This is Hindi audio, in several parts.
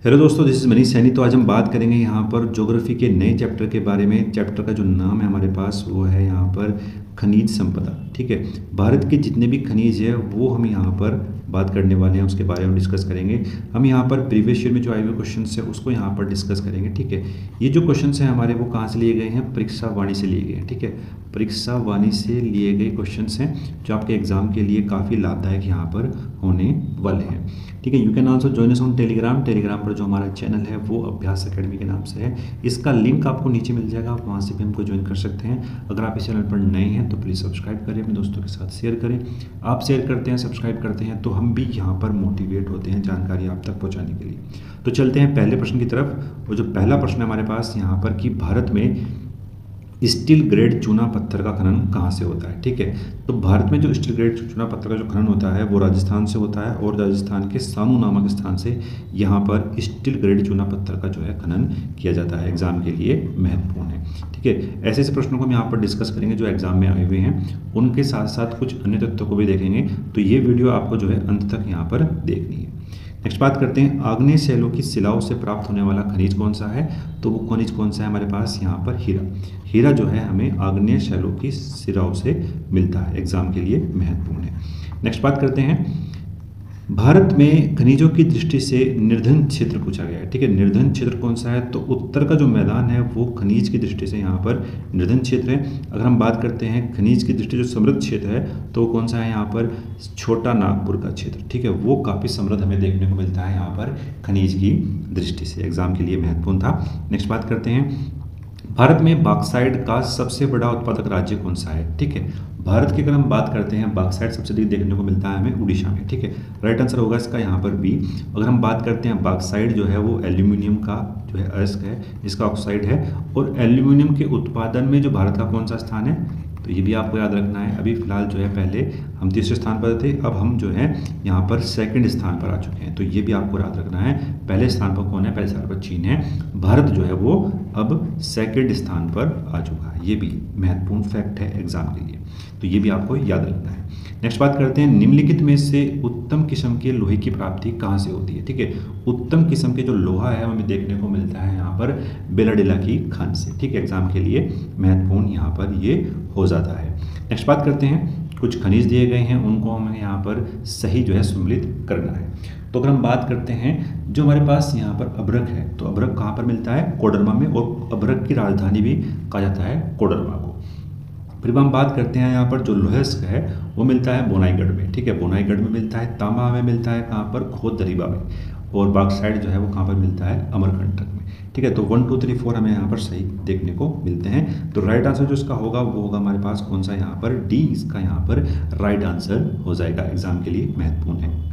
हेलो दोस्तों, दिस इज़ मनीष सैनी। तो आज हम बात करेंगे यहाँ पर ज्योग्राफी के नए चैप्टर के बारे में। चैप्टर का जो नाम है हमारे पास वो है यहाँ पर खनिज संपदा। ठीक है, भारत के जितने भी खनिज है वो हम यहाँ पर बात करने वाले हैं, उसके बारे में डिस्कस करेंगे। हम यहाँ पर प्रीवियस ईयर में जो आए हुए क्वेश्चन है उसको यहाँ पर डिस्कस करेंगे। ठीक है, ये जो क्वेश्चन है हमारे वो कहाँ से लिए गए हैं? परीक्षा वाणी से लिए गए हैं। ठीक है, परीक्षा वाणी से लिए गए क्वेश्चन हैं जो आपके एग्जाम के लिए काफ़ी लाभदायक यहाँ पर होने वाले हैं। ठीक है, you can also join us on Telegram पर जो हमारा चैनल है वो अभ्यास एकेडमी के नाम से है। इसका लिंक आपको नीचे मिल जाएगा, आप वहाँ से भी हमको ज्वाइन कर सकते हैं। अगर आप इस चैनल पर नए हैं तो प्लीज़ सब्सक्राइब करें, अपने दोस्तों के साथ शेयर करें। आप शेयर करते हैं, सब्सक्राइब करते हैं तो हम भी यहाँ पर मोटिवेट होते हैं जानकारी आप तक पहुँचाने के लिए। तो चलते हैं पहले प्रश्न की तरफ। और जो पहला प्रश्न है हमारे पास यहाँ पर कि भारत में स्टील ग्रेड चूना पत्थर का खनन कहाँ से होता है? ठीक है, तो भारत में जो स्टील ग्रेड चूना पत्थर का जो खनन होता है वो राजस्थान से होता है, और राजस्थान के सानू नामक स्थान से यहाँ पर स्टील ग्रेड चूना पत्थर का जो है खनन किया जाता है। एग्जाम के लिए महत्वपूर्ण है। ठीक है, ऐसे ऐसे प्रश्नों को हम यहाँ पर डिस्कस करेंगे जो एग्जाम में आए हुए हैं, उनके साथ साथ कुछ अन्य तथ्यों को भी देखेंगे। तो ये वीडियो आपको जो है अंत तक यहाँ पर देखनी है। नेक्स्ट बात करते हैं, आग्नेय शैलों की शिलाओं से प्राप्त होने वाला खनिज कौन सा है? तो वो खनिज कौन सा है हमारे पास? यहाँ पर हीरा। हीरा जो है हमें आग्नेय शैलों की शिलाओं से मिलता है, एग्जाम के लिए महत्वपूर्ण है। नेक्स्ट बात करते हैं, भारत में खनिजों की दृष्टि से निर्धन क्षेत्र पूछा गया है। ठीक है, निर्धन क्षेत्र कौन सा है? तो उत्तर का जो मैदान है वो खनिज की दृष्टि से यहाँ पर निर्धन क्षेत्र है। अगर हम बात करते हैं खनिज की दृष्टि जो समृद्ध क्षेत्र है तो कौन सा है यहाँ पर? छोटा नागपुर का क्षेत्र। ठीक है, वो काफ़ी समृद्ध हमें देखने को मिलता है यहाँ पर खनिज की दृष्टि से, एग्जाम के लिए महत्वपूर्ण था। नेक्स्ट बात करते हैं, भारत में बॉक्साइट का सबसे बड़ा उत्पादक राज्य कौन सा है? ठीक है, भारत की अगर हम बात करते हैं बॉक्साइट सबसे अधिक देखने को मिलता है हमें उड़ीसा में। ठीक है, राइट आंसर होगा इसका यहाँ पर बी। अगर हम बात करते हैं बॉक्साइट जो है वो एल्यूमिनियम का जो है अयस्क है, इसका ऑक्साइड है, और एल्यूमिनियम के उत्पादन में जो भारत का कौन सा स्थान है? तो ये भी आपको याद रखना है। अभी फिलहाल जो है पहले हम तीसरे स्थान पर थे, अब हम जो है यहाँ पर सेकंड स्थान पर आ चुके हैं। तो ये भी आपको याद रखना है। पहले स्थान पर कौन है? पहले स्थान पर चीन है। भारत जो है वो अब सेकंड स्थान पर आ चुका है। ये भी महत्वपूर्ण फैक्ट है एग्जाम के लिए, तो ये भी आपको याद रखना है। नेक्स्ट बात करते हैं, निम्नलिखित में से उत्तम किस्म के लोहे की प्राप्ति कहाँ से होती है? ठीक है, उत्तम किस्म के जो लोहा है हमें देखने को मिलता है यहाँ पर बेलाडेला की खान से। ठीक है, एग्जाम के लिए महत्वपूर्ण यहाँ पर ये हो जाता है। नेक्स्ट बात करते हैं, कुछ खनिज दिए गए हैं उनको हमें यहाँ पर सही जो है सम्मिलित करना है। तो अगर हम बात करते हैं जो हमारे पास यहाँ पर अभ्रक है, तो अभ्रक कहाँ पर मिलता है? कोडरमा में, और अभ्रक की राजधानी भी कहा जाता है कोडरमा को। फिर हम बात करते हैं यहाँ पर जो लोहस्क है वो मिलता है बोनाईगढ़ में। ठीक है, बोनाईगढ़ में मिलता है। तांबा हमें मिलता है कहाँ पर? खोद दरीबा में। और बॉक्साइट जो है वो कहाँ पर मिलता है? अमरकंटक में। ठीक है, तो 1 2 3 4 हमें यहाँ पर सही देखने को मिलते हैं। तो राइट आंसर जो इसका होगा वो होगा हमारे पास कौन सा? यहाँ पर डी इसका यहाँ पर राइट आंसर हो जाएगा, एग्जाम के लिए महत्वपूर्ण है।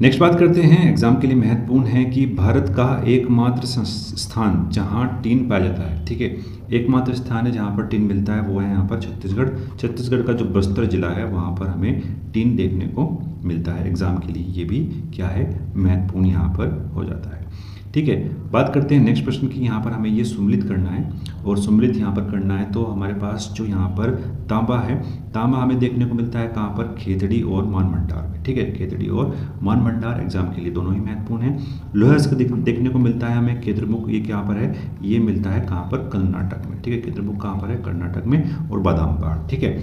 नेक्स्ट बात करते हैं, एग्जाम के लिए महत्वपूर्ण है कि भारत का एकमात्र स्थान जहां टीन पाया जाता है। ठीक है, एकमात्र स्थान है जहां पर टीन मिलता है वो है यहाँ पर छत्तीसगढ़। छत्तीसगढ़ का जो बस्तर जिला है वहां पर हमें टीन देखने को मिलता है। एग्जाम के लिए ये भी क्या है? महत्वपूर्ण यहाँ पर हो जाता है। ठीक है, बात करते हैं नेक्स्ट प्रश्न की। यहाँ पर हमें ये सम्मिलित करना है, और सम्मिलित यहाँ पर करना है तो हमारे पास जो यहाँ पर तांबा है, तांबा हमें देखने को मिलता है कहाँ पर? खेतड़ी और मानभंडार में। ठीक है, खेतड़ी और मानभंडार एग्जाम के लिए दोनों ही महत्वपूर्ण है। लोहस्क देखने को मिलता है हमें केतुर्मुख, ये कहाँ पर है? ये मिलता है कहाँ पर? कर्नाटक में। ठीक है, केतुर्मुख कहाँ पर है? कर्नाटक में। और बादाम पहाड़। ठीक है,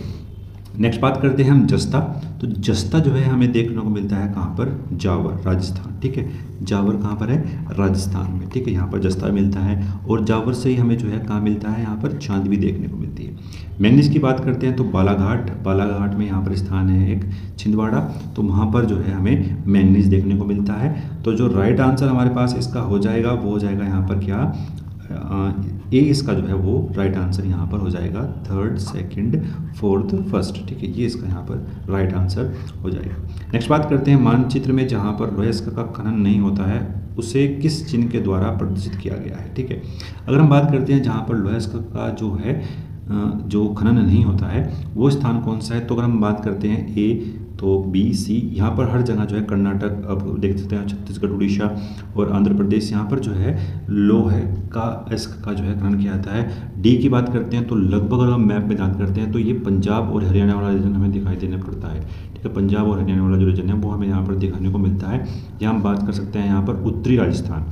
नेक्स्ट बात करते हैं हम जस्ता। तो जस्ता जो है हमें देखने को मिलता है कहाँ पर? जावर, राजस्थान। ठीक है, जावर कहाँ पर है? राजस्थान में। ठीक है, यहाँ पर जस्ता मिलता है, और जावर से ही हमें जो है कहाँ मिलता है? यहाँ पर चांद भी देखने को मिलती है। मैंगनीज की बात करते हैं तो बालाघाट, बालाघाट में यहाँ पर स्थान है एक छिंदवाड़ा, तो वहाँ पर जो है हमें मैंगनीज देखने को मिलता है। तो जो राइट आंसर हमारे पास इसका हो जाएगा वो हो जाएगा यहाँ पर क्या? ए इसका जो है वो राइट आंसर यहाँ पर हो जाएगा, थर्ड, सेकंड, फोर्थ, फर्स्ट। ठीक है, ये इसका यहाँ पर राइट आंसर हो जाएगा। नेक्स्ट बात करते हैं, मानचित्र में जहाँ पर लोहस्क का खनन नहीं होता है उसे किस चिन्ह के द्वारा प्रदर्शित किया गया है? ठीक है, अगर हम बात करते हैं जहाँ पर लोहस्क का जो है जो खनन नहीं होता है वो स्थान कौन सा है? तो अगर हम बात करते हैं ए, तो बी, सी, यहाँ पर हर जगह जो है कर्नाटक, अब देख सकते हैं छत्तीसगढ़, उड़ीसा और आंध्र प्रदेश, यहाँ पर जो है लोहे का अस्क का जो है खनन किया जाता है। डी की बात करते हैं तो लगभग अगर हम मैप में बात करते हैं तो ये पंजाब और हरियाणा वाला रीजन हमें दिखाई देने पड़ता है। ठीक है, पंजाब और हरियाणा वाला जो रीजन है वो हमें यहाँ पर दिखाने को मिलता है। यहाँ हम बात कर सकते हैं यहाँ पर उत्तरी राजस्थान,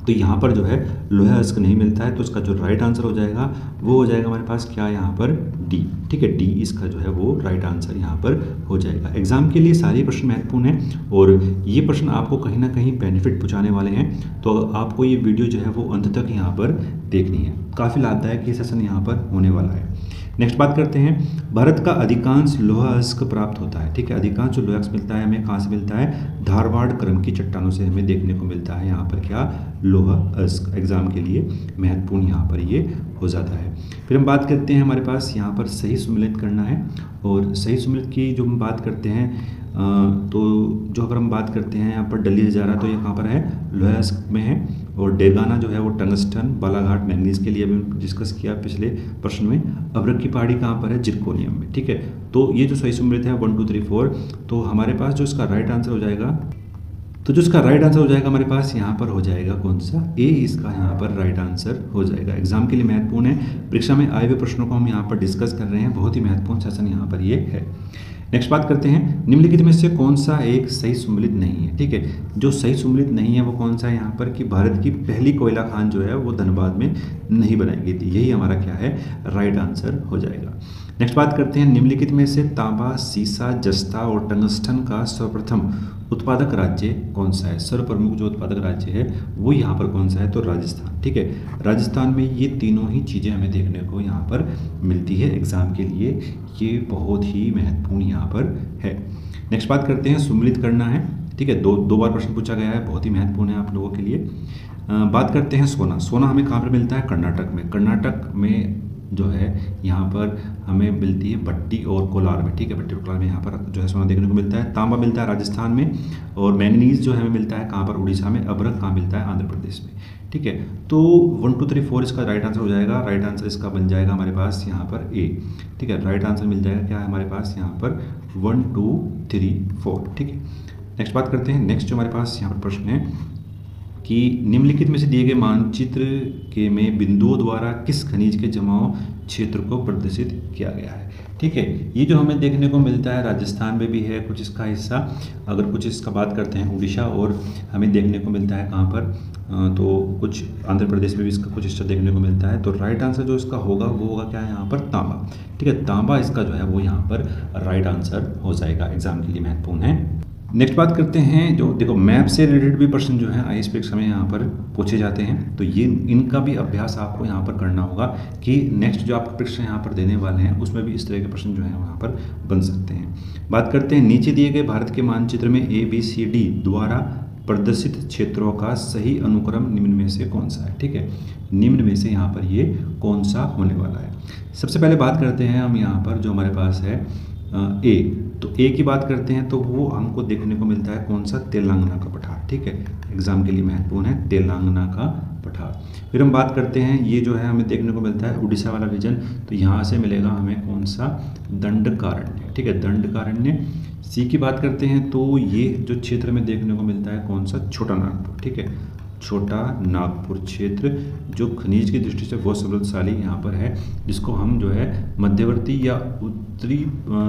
तो यहाँ पर जो है लोहा अस्क नहीं मिलता है, तो इसका जो राइट आंसर हो जाएगा वो हो जाएगा हमारे पास क्या यहाँ पर डी। ठीक है, डी इसका जो है वो राइट आंसर यहाँ पर हो जाएगा। एग्जाम के लिए सारे प्रश्न महत्वपूर्ण हैं और ये प्रश्न आपको कहीं ना कहीं बेनिफिट पहुँचाने वाले हैं, तो आपको ये वीडियो जो है वो अंत तक यहाँ पर देखनी है। काफ़ी लाभदायक ये सेशन यहाँ पर होने वाला है। नेक्स्ट बात करते हैं, भारत का अधिकांश लोहा अस्क प्राप्त होता है। ठीक है, अधिकांश जो लोहा अस्क मिलता है हमें कहाँ से मिलता है, धारवाड़ क्रम की चट्टानों से हमें देखने को मिलता है यहाँ पर क्या, लोहा अस्क। एग्जाम के लिए महत्वपूर्ण यहाँ पर ये हो जाता है। फिर हम बात करते हैं, हमारे पास यहाँ पर सही सम्मिलित करना है, और सही सम्मिलित की जो हम बात करते हैं तो जो अगर हम बात करते हैं यहाँ पर डली हजारा, तो ये कहाँ पर है, लोहा अस्क में है, और डेगाना जो है वो टंगस्टन, बालाघाट मैंगनीज के लिए अभी डिस्कस किया पिछले प्रश्न में। अभ्रक की पहाड़ी कहाँ पर है, जिरकोनियम में। ठीक है, तो ये जो सही सम्मिलित है 1 2 3 4, तो हमारे पास जो इसका राइट आंसर हो जाएगा, तो जो इसका राइट आंसर हो जाएगा हमारे पास यहाँ पर हो जाएगा कौन सा, ए इसका यहाँ पर राइट आंसर हो जाएगा। एग्जाम के लिए महत्वपूर्ण है, परीक्षा में आए हुए प्रश्नों को हम यहाँ पर डिस्कस कर रहे हैं, बहुत ही महत्वपूर्ण सेशन यहाँ पर ये है। नेक्स्ट बात करते हैं, निम्नलिखित में से कौन सा एक सही सम्मिलित नहीं है। ठीक है, जो सही सम्मिलित नहीं है वो कौन सा है यहाँ पर, कि भारत की पहली कोयला खान जो है वो धनबाद में नहीं बनाई गई थी, यही हमारा क्या है, राइट आंसर हो जाएगा। नेक्स्ट बात करते हैं, निम्नलिखित में से तांबा, सीसा, जस्ता और टंगस्टन का सर्वप्रथम उत्पादक राज्य कौन सा है। सर्वप्रमुख जो उत्पादक राज्य है वो यहाँ पर कौन सा है, तो राजस्थान। ठीक है, राजस्थान में ये तीनों ही चीज़ें हमें देखने को यहाँ पर मिलती है। एग्जाम के लिए ये बहुत ही महत्वपूर्ण यहाँ पर है। नेक्स्ट बात करते हैं, सम्मिलित करना है। ठीक है, दो बार प्रश्न पूछा गया है, बहुत ही महत्वपूर्ण है आप लोगों के लिए। बात करते हैं सोना। सोना हमें कहाँ पर मिलता है, कर्नाटक में। कर्नाटक में जो है यहाँ पर हमें मिलती है भट्टी और कोलार में। ठीक है, भट्टी और कोलार में यहाँ पर जो है सोना देखने को मिलता है। तांबा मिलता है राजस्थान में, और मैंगनीज जो है हमें मिलता है कहाँ पर, उड़ीसा में। अभ्रक कहाँ मिलता है, आंध्र प्रदेश में। ठीक है, तो 1 2 3 4 इसका राइट आंसर हो जाएगा। राइट आंसर इसका बन जाएगा हमारे पास यहाँ पर ए। ठीक है, राइट आंसर मिल जाएगा क्या है हमारे पास यहाँ पर 1 2 3 4। ठीक है, नेक्स्ट बात करते हैं। नेक्स्ट जो हमारे पास यहाँ पर प्रश्न है कि निम्नलिखित में से दिए गए मानचित्र के में बिंदुओं द्वारा किस खनिज के जमाव क्षेत्र को प्रदर्शित किया गया है। ठीक है, ये जो हमें देखने को मिलता है राजस्थान में भी है कुछ इसका हिस्सा। अगर कुछ इसका बात करते हैं उड़ीसा, और हमें देखने को मिलता है कहाँ पर, तो कुछ आंध्र प्रदेश में भी इसका कुछ हिस्सा देखने को मिलता है। तो राइट आंसर जो इसका होगा वो होगा क्या है यहाँ पर, तांबा। ठीक है, तांबा इसका जो है वो यहाँ पर राइट आंसर हो जाएगा। एग्जाम के लिए महत्वपूर्ण है। नेक्स्ट बात करते हैं, जो देखो मैप से रिलेटेड भी प्रश्न जो है आईएएस परीक्षा में यहाँ पर पूछे जाते हैं, तो ये इनका भी अभ्यास आपको यहाँ पर करना होगा कि नेक्स्ट जो आप परीक्षा यहाँ पर देने वाले हैं उसमें भी इस तरह के प्रश्न जो है यहाँ पर बन सकते हैं। बात करते हैं, नीचे दिए गए भारत के मानचित्र में ABCD द्वारा प्रदर्शित क्षेत्रों का सही अनुक्रम निम्न में से कौन सा है। ठीक है, निम्न में से यहाँ पर ये कौन सा होने वाला है। सबसे पहले बात करते हैं हम यहाँ पर जो हमारे पास है ए, तो ए की बात करते हैं तो वो हमको देखने को मिलता है कौन सा, तेलंगाना का पठार। ठीक है, एग्जाम के लिए महत्वपूर्ण है तेलंगाना का पठार। फिर हम बात करते हैं, ये जो है हमें देखने को मिलता है उड़ीसा वाला रीजन, तो यहाँ से मिलेगा हमें कौन सा, दंडकारण्य। ठीक है, दंडकारण्य। सी की बात करते हैं तो ये जो क्षेत्र में देखने को मिलता है कौन सा, छोटा नागपुर। ठीक है, छोटा नागपुर क्षेत्र जो खनिज की दृष्टि से बहुत समृद्धशाली यहाँ पर है, जिसको हम जो है मध्यवर्ती या उत्तरी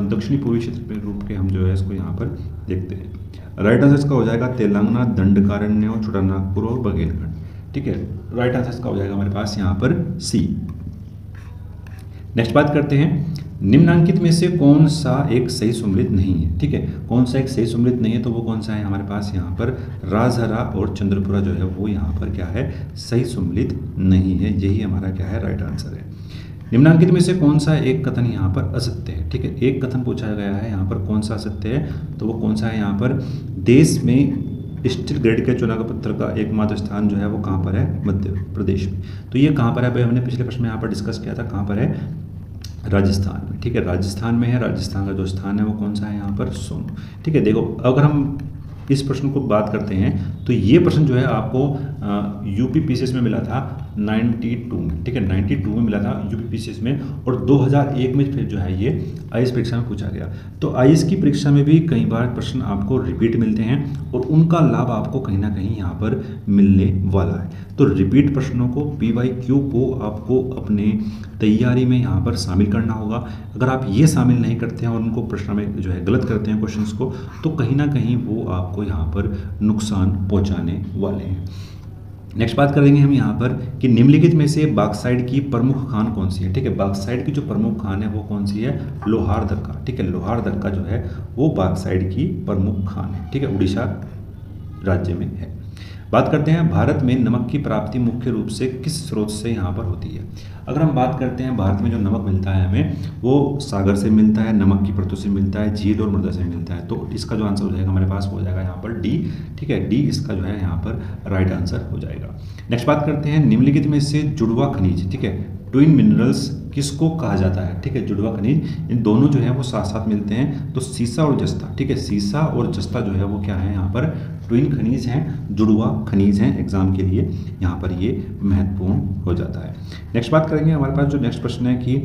दक्षिणी पूर्वी क्षेत्र के रूप के हम जो है इसको यहाँ पर देखते हैं। राइट आंसर इसका हो जाएगा तेलंगाना, दंडकारण्य और छोटा नागपुर और बघेलखंड। ठीक है, राइट आंसर इसका हो जाएगा हमारे पास यहाँ पर सी। नेक्स्ट बात करते हैं, निम्नांकित में से कौन सा एक सही सम्मिलित नहीं है। ठीक है, कौन सा एक सही सम्मिलित नहीं है, तो वो कौन सा है हमारे पास यहाँ पर, राजहरा और चंद्रपुरा जो है वो यहाँ पर क्या है, सही सम्मिलित नहीं है। यही हमारा क्या है, राइट आंसर है। निम्नांकित में से कौन सा एक कथन यहाँ पर असत्य है। ठीक है, एक कथन पूछा गया है यहाँ पर, कौन सा असत्य है, तो वो कौन सा है यहाँ पर, देश में स्टील ग्रेड के चुनाव पत्र का एकमात्र स्थान जो है वो कहाँ पर है, मध्य प्रदेश में। तो ये कहाँ पर है भाई, हमने पिछले प्रश्न में यहाँ पर डिस्कस किया था, कहाँ पर है, राजस्थान में। ठीक है, राजस्थान में है। राजस्थान का जो स्थान है वो कौन सा है यहाँ पर, सोनू। ठीक है, देखो अगर हम इस प्रश्न को बात करते हैं तो ये प्रश्न जो है आपको यूपी पीसीएस में मिला था 92 में। ठीक है, 92 में मिला था यूपी पीसीएस में, और 2001 में फिर जो है ये आईएएस परीक्षा में पूछा गया। तो आईएएस की परीक्षा में भी कई बार प्रश्न आपको रिपीट मिलते हैं, और उनका लाभ आपको कहीं ना कहीं यहाँ पर मिलने वाला है। तो रिपीट प्रश्नों को, PYQ को आपको अपने तैयारी में यहाँ पर शामिल करना होगा। अगर आप ये शामिल नहीं करते हैं और उनको प्रश्न में जो है गलत करते हैं क्वेश्चंस को, तो कहीं ना कहीं वो आपको यहाँ पर नुकसान पहुँचाने वाले हैं। नेक्स्ट बात करेंगे हम यहाँ पर कि निम्नलिखित में से बॉक्साइट की प्रमुख खान कौन सी है। ठीक है, बॉक्साइट की जो प्रमुख खान है वो कौन सी है, लोहारदक्का। ठीक है, लोहारदक्का जो है वो बॉक्साइट की प्रमुख खान है। ठीक है, उड़ीसा राज्य में है। बात करते हैं भारत में नमक की प्राप्ति मुख्य रूप से किस स्रोत से यहाँ पर होती है। अगर हम बात करते हैं भारत में जो नमक मिलता है हमें, वो सागर से मिलता है, नमक की परतों से मिलता है, झील और मृदा से मिलता है। तो इसका जो आंसर हो जाएगा हमारे पास हो जाएगा यहाँ पर डी। ठीक है, डी इसका जो है यहाँ पर राइट आंसर हो जाएगा। नेक्स्ट बात करते हैं निम्नलिखित में से जुड़वा खनिज, ठीक है, ट्विन मिनरल्स किसको कहा जाता है। ठीक है, जुड़वा खनिज, इन दोनों जो है वो साथ साथ मिलते हैं, तो सीसा और जस्ता। ठीक है, सीसा और जस्ता जो है वो क्या है, यहाँ पर ट्विन खनिज हैं, जुड़वा खनिज हैं। एग्जाम के लिए यहाँ पर ये महत्वपूर्ण हो जाता है। नेक्स्ट बात करेंगे, हमारे पास जो नेक्स्ट प्रश्न है कि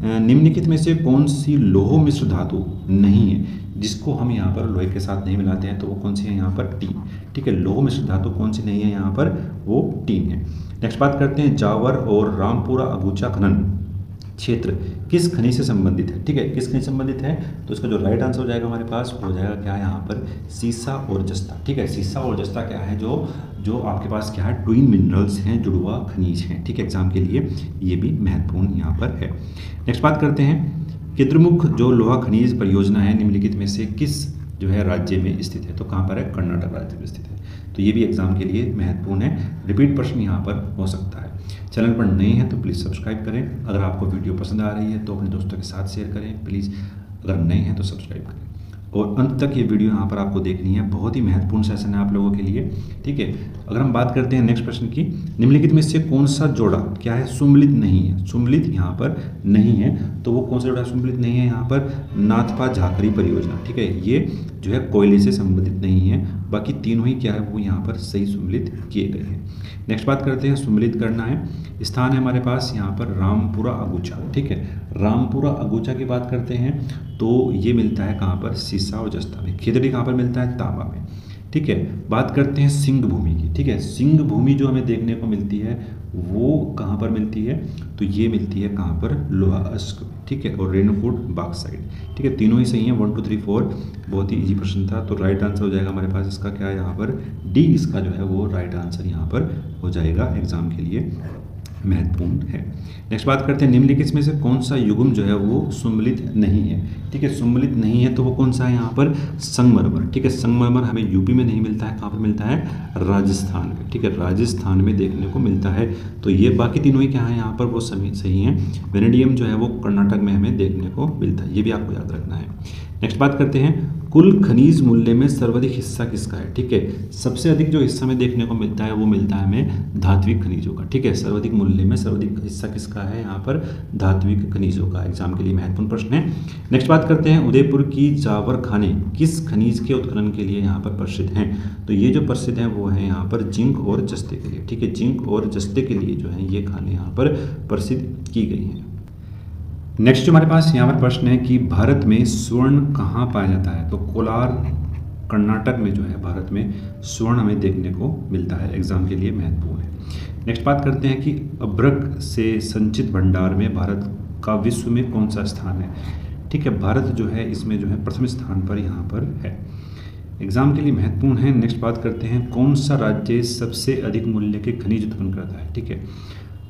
निम्नलिखित में से कौन सी लोह मिश्र धातु नहीं है जिसको हम यहाँ पर लोहे के साथ नहीं मिलाते हैं, तो वो कौन सी है, यहाँ पर टीन। ठीक है, लोह मिश्र धातु कौन सी नहीं है यहाँ पर, वो टीन है। नेक्स्ट बात करते हैं जावर और रामपुरा अगुचा खनन क्षेत्र किस खनिज से संबंधित है। ठीक है, किस खनिज से संबंधित है, तो इसका जो राइट आंसर हो जाएगा हमारे पास हो जाएगा क्या है, यहाँ पर सीसा और जस्ता। ठीक है, सीसा और जस्ता क्या है, जो आपके पास क्या है, ट्विन मिनरल्स हैं, जुड़वा खनिज हैं। ठीक है, एग्जाम के लिए ये भी महत्वपूर्ण यहाँ पर है। नेक्स्ट बात करते हैं केंद्रमुख जो लोहा खनिज परियोजना है निम्नलिखित में से किस जो है राज्य में स्थित है, तो कहाँ पर है, कर्नाटक राज्य में स्थित है। तो ये भी एग्जाम के लिए महत्वपूर्ण है, रिपीट प्रश्न यहाँ पर हो सकता है। चैनल पर नए हैं तो प्लीज़ सब्सक्राइब करें। अगर आपको वीडियो पसंद आ रही है तो अपने दोस्तों के साथ शेयर करें प्लीज़। अगर नए हैं तो सब्सक्राइब करें और अंत तक ये वीडियो यहाँ पर आपको देखनी है, बहुत ही महत्वपूर्ण सेशन है आप लोगों के लिए। ठीक है, अगर हम बात करते हैं नेक्स्ट प्रश्न की, निम्नलिखित में से कौन सा जोड़ा क्या है, सुम्मिलित नहीं है। सुम्मिलित यहाँ पर नहीं है, तो वो कौन सा जोड़ा सुम्मिलित नहीं है, यहाँ पर नाथपा झाकरी परियोजना। ठीक है, ये जो है कोयले से संबंधित नहीं है, बाकी तीनों ही क्या है वो यहाँ पर सही सुम्मिलित किए गए हैं। नेक्स्ट बात करते हैं, सुम्मिलित करना है, स्थान है हमारे पास यहाँ पर रामपुरा अगुचा। ठीक है, रामपुरा अगुचा की बात करते हैं तो ये मिलता है कहाँ पर, सीसा और जस्ता में। खेतड़ी कहाँ पर मिलता है, तांबा में। ठीक है, बात करते हैं सिंह भूमि की। ठीक है, सिंह भूमि जो हमें देखने को मिलती है वो कहाँ पर मिलती है, तो ये मिलती है कहाँ पर, लोहा अश्क। ठीक है, और रेनफोर्ड बॉक्साइट। ठीक है, तीनों ही सही हैं, 1 2 3 4 बहुत ही इजी प्रश्न था। तो राइट आंसर हो जाएगा हमारे पास इसका क्या है, यहाँ पर डी इसका जो है वो राइट आंसर यहाँ पर हो जाएगा, एग्जाम के लिए महत्वपूर्ण है। नेक्स्ट बात करते हैं निम्नलिखित में से कौन सा युग्म जो है वो सुम्मिलित नहीं है। ठीक है, सुम्मिलित नहीं है तो वो कौन सा है, यहाँ पर संगमरमर। ठीक है, संगमरमर हमें यूपी में नहीं मिलता है, कहाँ पर मिलता है, राजस्थान में। ठीक है, राजस्थान में देखने को मिलता है। तो ये बाकी तीनों ही क्या है यहाँ पर वो सही हैं। वेनेडियम जो है वो कर्नाटक में हमें देखने को मिलता है, ये भी आपको याद रखना है। नेक्स्ट बात करते हैं कुल खनिज मूल्य में सर्वाधिक हिस्सा किसका है। ठीक है, सबसे अधिक जो हिस्सा में देखने को मिलता है वो मिलता है हमें धात्विक खनिजों का। ठीक है, सर्वाधिक मूल्य में सर्वाधिक हिस्सा किसका है, यहाँ पर धात्विक खनिजों का। एग्जाम के लिए महत्वपूर्ण प्रश्न है। नेक्स्ट बात करते हैं उदयपुर की जावर खाने किस खनिज के उत्खनन के लिए यहाँ पर प्रसिद्ध हैं, तो ये जो प्रसिद्ध हैं वो है यहाँ पर जिंक और जस्ते के लिए। ठीक है, जिंक और जस्ते के लिए जो है ये खाने यहाँ पर प्रसिद्ध की गई हैं। नेक्स्ट जो हमारे पास यहाँ पर प्रश्न है कि भारत में स्वर्ण कहाँ पाया जाता है, तो कोलार कर्नाटक में जो है भारत में स्वर्ण हमें देखने को मिलता है, एग्जाम के लिए महत्वपूर्ण है। नेक्स्ट बात करते हैं कि अभ्रक से संचित भंडार में भारत का विश्व में कौन सा स्थान है। ठीक है, भारत जो है इसमें जो है प्रथम स्थान पर यहाँ पर है, एग्जाम के लिए महत्वपूर्ण है। नेक्स्ट बात करते हैं कौन सा राज्य सबसे अधिक मूल्य के खनिज उत्पन्न करता है। ठीक है,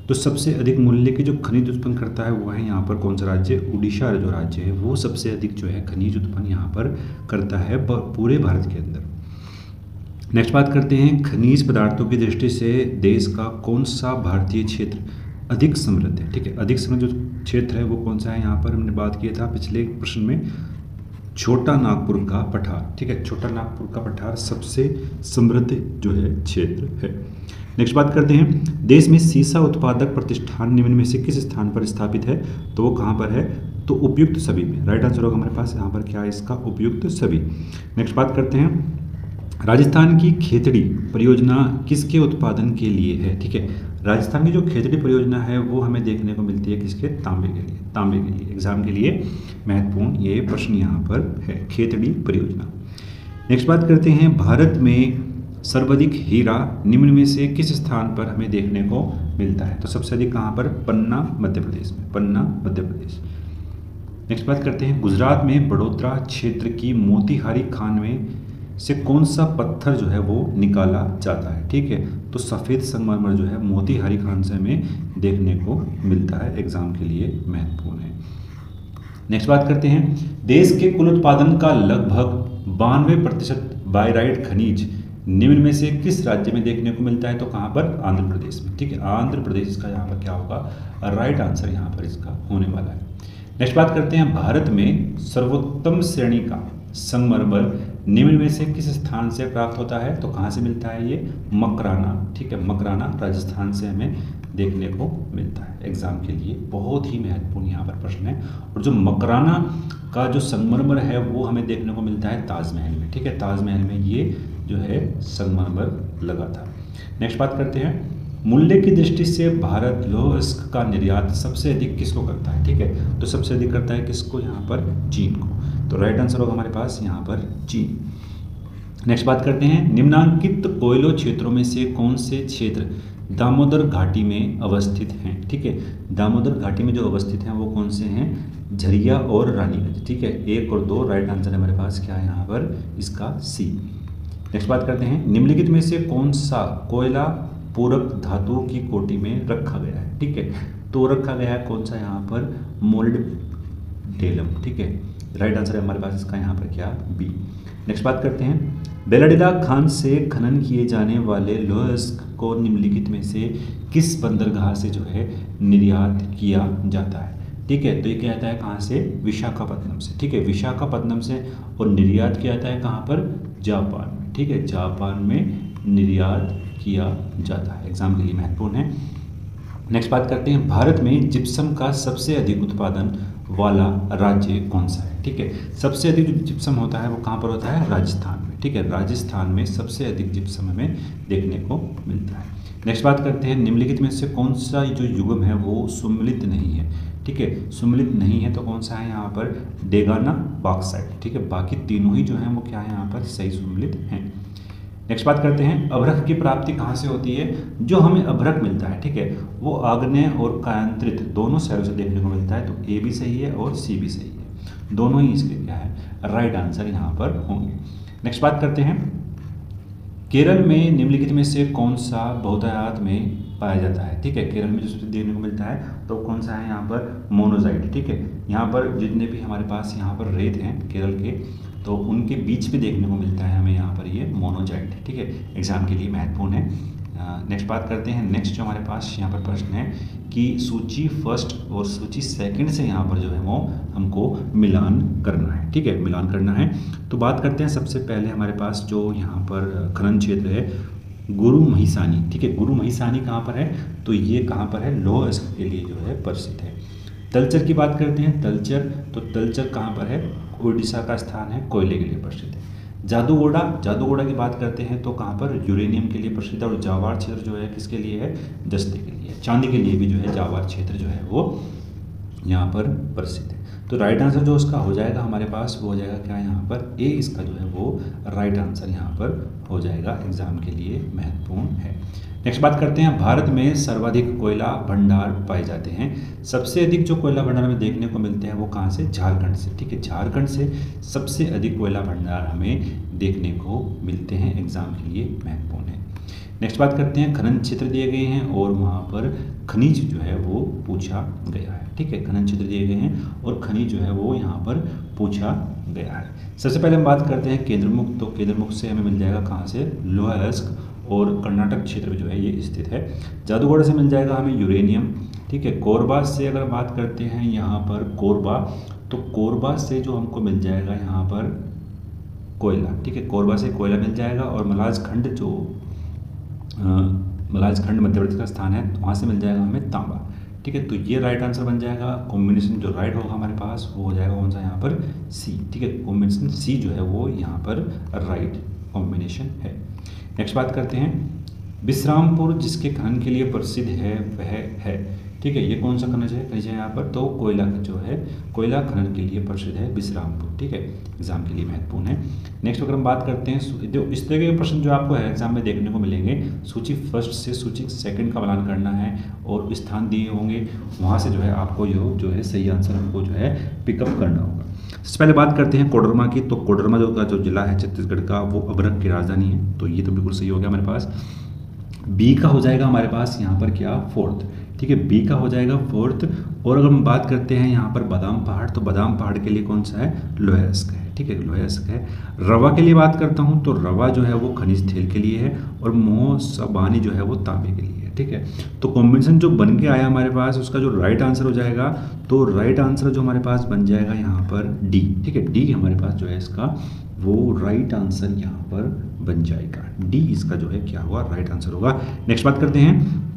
तो सबसे अधिक मूल्य के जो खनिज उत्पन्न करता है वो है यहाँ पर कौन सा राज्य, उड़ीसा जो राज्य है वो सबसे अधिक जो है खनिज उत्पन्न यहाँ पर करता है पूरे भारत के अंदर। नेक्स्ट बात करते हैं खनिज पदार्थों की दृष्टि से देश का कौन सा भारतीय क्षेत्र अधिक समृद्ध है। ठीक है, अधिक समृद्ध जो क्षेत्र है वो कौन सा है, यहाँ पर हमने बात किया था पिछले प्रश्न में, छोटा नागपुर का पठार। ठीक है, छोटा नागपुर का पठार सबसे समृद्ध जो है क्षेत्र है। नेक्स्ट बात करते हैं देश में सीसा उत्पादक प्रतिष्ठान निम्न में से किस स्थान पर स्थापित है, तो वो कहाँ पर है, तो उपयुक्त सभी में। राइट आंसर होगा हमारे पास यहाँ पर क्या है इसका, उपयुक्त सभी। नेक्स्ट बात करते हैं राजस्थान की खेतड़ी परियोजना किसके उत्पादन के लिए है। ठीक है, राजस्थान की जो खेतड़ी परियोजना है वो हमें देखने को मिलती है किसके, तांबे के लिए। तांबे के लिए एग्जाम के लिए महत्वपूर्ण ये प्रश्न यहाँ पर है, खेतड़ी परियोजना। नेक्स्ट बात करते हैं भारत में सर्वाधिक हीरा निम्न में से किस स्थान पर हमें देखने को मिलता है, तो सबसे अधिक कहाँ पर, पन्ना मध्य प्रदेश में, पन्ना मध्य प्रदेश। नेक्स्ट बात करते हैं गुजरात में बड़ोदरा क्षेत्र की मोतीहारी खान में से कौन सा पत्थर जो है वो निकाला जाता है, ठीक है। तो सफ़ेद संगमरमर जो है मोतीहारी खान से हमें देखने को मिलता है, एग्जाम के लिए महत्वपूर्ण है। नेक्स्ट बात करते हैं, देश के कुल उत्पादन का लगभग 92% बायराइट खनिज निम्न में से किस राज्य में देखने को मिलता है? तो कहाँ पर? आंध्र प्रदेश में, ठीक है। आंध्र प्रदेश इसका यहाँ पर क्या होगा? राइट आंसर यहाँ पर इसका होने वाला है। नेक्स्ट बात करते हैं, भारत में सर्वोत्तम श्रेणी का संगमरमर निम्न में से किस स्थान से प्राप्त होता है? तो कहाँ से मिलता है? ये मकराना, ठीक है। मकराना राजस्थान से हमें देखने को मिलता है, एग्जाम के लिए बहुत ही महत्वपूर्ण यहाँ पर प्रश्न है। और जो मकराना का जो संगमरमर है वो हमें देखने को मिलता है ताजमहल में, ठीक है। ताजमहल में ये जो है संगमरमर लगा था। नेक्स्ट बात करते हैं, मूल्य की दृष्टि से भारत लौह अयस्क का निर्यात सबसे अधिक किसको करता है? ठीक है, तो सबसे अधिक करता है किसको? यहाँ पर चीन को। तो राइट आंसर होगा हमारे पास यहाँ पर चीन। नेक्स्ट बात करते हैं, निम्नांकित कोयलो क्षेत्रों में से कौन से क्षेत्र दामोदर घाटी में अवस्थित हैं? ठीक है, दामोदर घाटी में जो अवस्थित हैं वो कौन से हैं? झरिया और रानीगंज, ठीक है। 1 और 2 राइट आंसर है हमारे पास क्या है यहाँ पर? इसका सी। नेक्स्ट बात करते हैं, निम्नलिखित में से कौन सा कोयला पूरक धातुओं की कोटि में रखा गया है? ठीक है, तो रखा गया है कौन सा यहाँ पर? मोल्डेलम, ठीक है। राइट आंसर है हमारे पास इसका यहाँ पर क्या? बी। नेक्स्ट बात करते हैं, बेलडीला खान से खनन किए जाने वाले लौह अयस्क को निम्नलिखित में से किस बंदरगाह से जो है निर्यात किया जाता है? ठीक है, तो ये क्या आता है कहाँ से? विशाखापत्तनम से, ठीक है। विशाखापत्तनम से, और निर्यात किया जाता है कहाँ पर? जापान में, ठीक है। जापान में निर्यात किया जाता है, एग्जाम के लिए महत्वपूर्ण है। नेक्स्ट बात करते हैं, भारत में जिप्सम का सबसे अधिक उत्पादन वाला राज्य कौन सा है? ठीक है, सबसे अधिक जो जिप्सम होता है वो कहाँ पर होता है? राजस्थान में, ठीक है। राजस्थान में सबसे अधिक जिप्सम हमें देखने को मिलता है। नेक्स्ट बात करते हैं, निम्नलिखित में से कौन सा जो युग्म है वो सुम्मिलित नहीं है? ठीक है, सुम्मिलित नहीं है तो कौन सा है यहाँ पर? डेगाना बॉक्साइट, ठीक है। बाकी तीनों ही जो हैं वो क्या है यहाँ पर? सही सुम्मिलित हैं। नेक्स्ट बात करते हैं, अभ्रक की प्राप्ति कहाँ से होती है? जो हमें अभ्रक मिलता है, ठीक है, वो आग्नेय और कायांतरित दोनों साइडों से देखने को मिलता है। तो ए भी सही है और सी भी सही है, दोनों ही इसके क्या है? राइट आंसर यहाँ पर होंगे। नेक्स्ट बात करते हैं, केरल में निम्नलिखित में से कौन सा बहुतायत में पाया जाता है? ठीक है, केरल में जो सबसे देखने को मिलता है तो कौन सा है यहाँ पर? मोनोजाइट, ठीक है। यहाँ पर जितने भी हमारे पास यहाँ पर रेत हैं केरल के, तो उनके बीच पे देखने को मिलता है हमें यहाँ पर ये मोनोजाइट, ठीक है। एग्जाम के लिए महत्वपूर्ण है। नेक्स्ट बात करते हैं, नेक्स्ट जो हमारे पास यहाँ पर प्रश्न है कि सूची फर्स्ट और सूची सेकंड से यहाँ पर जो है वो हमको मिलान करना है, ठीक है, मिलान करना है। तो बात करते हैं सबसे पहले हमारे पास जो यहाँ पर खनन क्षेत्र है गुरु महिसानी, ठीक है। गुरु महिसानी कहाँ पर है? तो ये कहाँ पर है? लौह अयस्क के लिए जो है प्रसिद्ध है। तलचर की बात करते हैं, तलचर, तो तलचर कहाँ पर है? उड़ीसा का स्थान है, कोयले के लिए प्रसिद्ध है। जादूगोड़ा, जादूगोड़ा की बात करते हैं तो कहाँ पर? यूरेनियम के लिए प्रसिद्ध है। और जावार क्षेत्र जो है किसके लिए है? जस्ते के लिए। चांदी के लिए भी जो है जावार क्षेत्र जो है वो यहाँ पर प्रसिद्ध है। तो राइट आंसर जो उसका हो जाएगा हमारे पास वो हो जाएगा क्या? यहाँ पर ए इसका जो है वो राइट आंसर यहाँ पर हो जाएगा, एग्जाम के लिए महत्वपूर्ण है। नेक्स्ट बात करते हैं, भारत में सर्वाधिक कोयला भंडार पाए जाते हैं। सबसे अधिक जो कोयला भंडार हमें देखने को मिलते हैं वो कहाँ से? झारखंड से, ठीक है। झारखंड से सबसे अधिक कोयला भंडार हमें देखने को मिलते हैं, एग्जाम के लिए महत्वपूर्ण है। नेक्स्ट बात करते हैं, खनन क्षेत्र दिए गए हैं और वहाँ पर खनिज जो है वो पूछा गया है, ठीक है। खनन क्षेत्र दिए गए हैं और खनिज जो है वो यहाँ पर पूछा गया है। सबसे पहले हम बात करते हैं केंद्रमुख, तो केंद्रमुख से हमें मिल जाएगा कहाँ से? लौह अयस्क, और कर्नाटक क्षेत्र में जो है ये स्थित है। जादूगोड़ा से मिल जाएगा हमें यूरेनियम, ठीक है। कोरबा से अगर बात करते हैं यहाँ पर कोरबा, तो कोरबा से जो हमको मिल जाएगा यहाँ पर कोयला, ठीक है। कोरबा से कोयला मिल जाएगा। और मलाजखंड जो मलाजखंड मध्य प्रदेश का स्थान है तो वहाँ से मिल जाएगा हमें तांबा, ठीक है। तो ये राइट आंसर बन जाएगा। कॉम्बिनेशन जो राइट होगा हमारे पास वो हो जाएगा कौन सा? यहाँ पर सी, ठीक है। कॉम्बिनेशन सी जो है वो यहाँ पर राइट कॉम्बिनेशन है। नेक्स्ट बात करते हैं, विश्रामपुर जिसके खनन के लिए प्रसिद्ध है वह है, ठीक है। ये कौन सा खनिज है यहाँ पर? तो कोयला जो है, कोयला खनन के लिए प्रसिद्ध है विश्रामपुर, ठीक है। एग्जाम के लिए महत्वपूर्ण है। नेक्स्ट अगर हम बात करते हैं, जो इस तरह के प्रश्न जो आपको है एग्जाम में देखने को मिलेंगे, सूची फर्स्ट से सूची सेकंड का मिलान करना है और स्थान दिए होंगे, वहाँ से जो है आपको जो है सही आंसर हमको जो है पिकअप करना होगा। सबसे पहले बात करते हैं कोडरमा की। तो कोडरमा जो जिला है छत्तीसगढ़ का, वो अभ्रक की राजधानी है। तो ये तो बिल्कुल सही हो गया हमारे पास। बी का हो जाएगा हमारे पास यहाँ पर क्या, फोर्थ। ठीक है, बी का हो जाएगा फोर्थ। और अगर हम बात करते हैं यहाँ पर बादाम पहाड़, तो बादाम पहाड़ के लिए कौन सा है, लोहरस का है। ठीक है, लोहरस का है। रवा के लिए बात करता हूँ तो रवा जो है वो खनिज तेल के लिए है, और मोहसबानी जो है वो तांबे के लिए है। ठीक है, तो कॉम्बिनेशन जो बन के आया हमारे पास, उसका जो राइट आंसर हो जाएगा, तो राइट आंसर जो हमारे पास बन जाएगा यहाँ पर डी। ठीक है, डी हमारे पास जो है इसका वो राइट आंसर यहाँ पर बन जाएगा। डी इसका जो है क्या होगा, राइट आंसर होगा। नेक्स्ट बात करते हैं,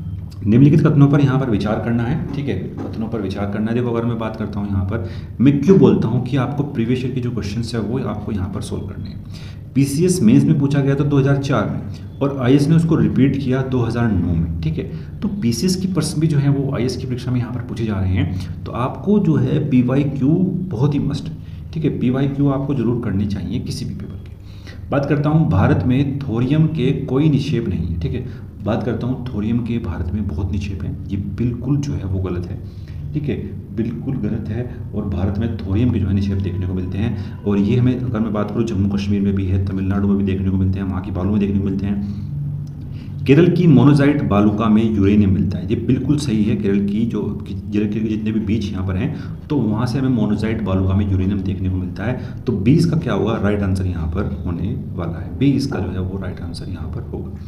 निम्नलिखित कथनों पर यहाँ पर विचार करना है। ठीक है, कथनों पर विचार करना है। देखो, अगर मैं बात करता हूँ यहाँ पर, मैं क्यों बोलता हूँ कि आपको प्रीवियस ईयर के जो क्वेश्चंस है वो आपको यहाँ पर सोल्व करने हैं। पीसीएस मेंस में पूछा गया था 2004 में, और आईएएस ने उसको रिपीट किया 2009 में। ठीक है, तो पीसीएस की प्रश्न भी जो है वो आईएएस की परीक्षा में यहाँ पर पूछे जा रहे हैं। तो आपको जो है पीवाईक्यू बहुत ही मस्ट, ठीक है, पीवाईक्यू आपको जरूर करनी चाहिए किसी भी पेपर की। बात करता हूँ, भारत में थोरियम के कोई निक्षेप नहीं है। ठीक है, बात करता हूँ थोरियम के भारत में बहुत निक्षेप हैं, ये बिल्कुल जो है वो गलत है। ठीक है, बिल्कुल गलत है। और भारत में थोरियम के जो है निक्षेप देखने को मिलते हैं, और ये हमें, अगर मैं बात करूँ, जम्मू कश्मीर में भी है, तमिलनाडु में भी देखने को मिलते हैं, वहाँ की बालू में देखने को मिलते हैं। केरल की मोनोजाइट बालुका में यूरेनियम मिलता है, ये बिल्कुल सही है। केरल के जितने भी बीच यहाँ पर हैं, तो वहाँ से हमें मोनोजाइट बालुका में यूरेनियम देखने को मिलता है। तो बी इसका क्या होगा, राइट आंसर यहाँ पर होने वाला है। बी इसका जो है वो राइट आंसर यहाँ पर होगा।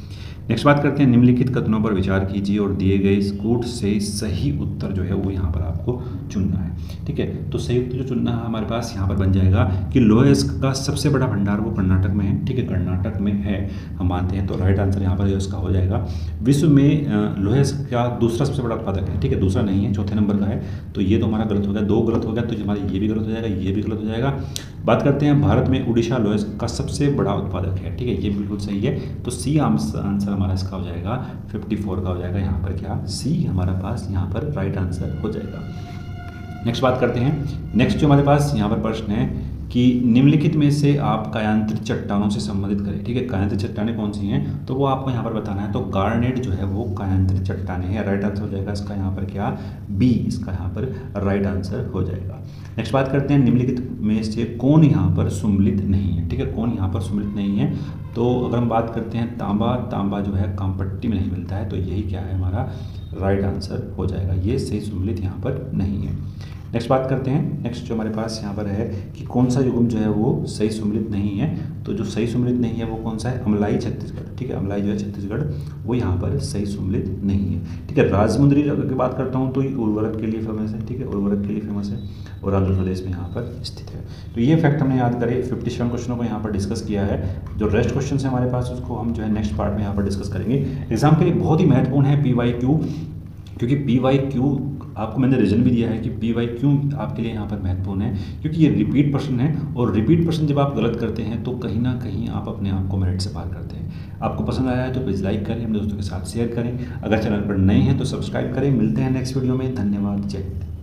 नेक्स्ट बात करते हैं, निम्नलिखित कथनों पर विचार कीजिए और दिए गए स्कूट से सही उत्तर जो है वो यहाँ पर आपको चुनना है। ठीक है, तो सही उत्तर जो चुनना है हमारे पास यहाँ पर बन जाएगा कि लोहे का सबसे बड़ा भंडार वो कर्नाटक में है। ठीक है, कर्नाटक में है, हम मानते हैं। तो राइट आंसर यहाँ पर इसका हो जाएगा। विश्व में लोहे का दूसरा सबसे बड़ा उत्पादक है। ठीक है, दूसरा नहीं है, चौथे नंबर का है। तो ये तो हमारा गलत हो गया, दो गलत हो गया, तो हमारा ये भी गलत हो जाएगा, ये भी गलत हो जाएगा। बात करते हैं, भारत में उड़ीसा लोहे का सबसे बड़ा उत्पादक है। ठीक है, ये बिल्कुल सही है। तो सी आंसर हमारा इसका हो जाएगा 54 का हो जाएगा यहाँ पर क्या, सी हमारा पास यहाँ पर राइट आंसर हो जाएगा। नेक्स्ट बात करते हैं, नेक्स्ट जो हमारे पास यहाँ पर प्रश्न है कि निम्नलिखित में से आप कायांत्रित चट्टानों से संबंधित करें। ठीक है, कायांत्रित चट्टानें कौन सी हैं, तो वो आपको यहाँ पर बताना है। तो गार्नेट जो है वो कायांत्रित चट्टानें हैं, राइट आंसर हो जाएगा इसका यहाँ पर क्या, बी इसका यहाँ पर राइट आंसर हो जाएगा। नेक्स्ट बात करते हैं, निम्नलिखित में से कौन यहाँ पर सम्मिलित नहीं है। ठीक है, कौन यहाँ पर सम्मिलित नहीं है, तो अगर हम बात करते हैं तांबा जो है कामपट्टी में नहीं मिलता है, तो यही क्या है हमारा राइट आंसर हो जाएगा। ये सही सम्मिलित यहाँ पर नहीं है। नेक्स्ट बात करते हैं, नेक्स्ट जो हमारे पास यहाँ पर है कि कौन सा युग्म जो है वो सही सम्मिलित नहीं है। तो जो सही सम्मिलित नहीं है वो कौन सा है, अमलाई छत्तीसगढ़। ठीक है, अमलाई जो है छत्तीसगढ़, वो यहाँ पर सही सम्मिलित नहीं है। ठीक है, राजमुंदरी की बात करता हूँ तो ये उर्वरक के लिए फेमस है। ठीक है, उर्वरक के लिए फेमस है, और आंध्र प्रदेश में यहाँ पर स्थित है। तो ये फैक्ट हमने याद करे, 57 क्वेश्चनों को यहाँ पर डिस्कस किया है। जो रेस्ट क्वेश्चन है हमारे पास, उसको हम जो है नेक्स्ट पार्ट में यहाँ पर डिस्कस करेंगे। एग्जाम के लिए बहुत ही महत्वपूर्ण है पीवाईक्यू, क्योंकि पीवाईक्यू आपको मैंने रीजन भी दिया है कि पीवाईक्यू आपके लिए यहाँ पर महत्वपूर्ण है, क्योंकि ये रिपीट प्रश्न है, और रिपीट प्रश्न जब आप गलत करते हैं तो कहीं ना कहीं आप अपने आप को मेरिट से पार करते हैं। आपको पसंद आया है तो प्लीज़ लाइक करें, अपने दोस्तों के साथ शेयर करें। अगर चैनल पर नए हैं तो सब्सक्राइब करें। मिलते हैं नेक्स्ट वीडियो में। धन्यवाद, जय हिंद।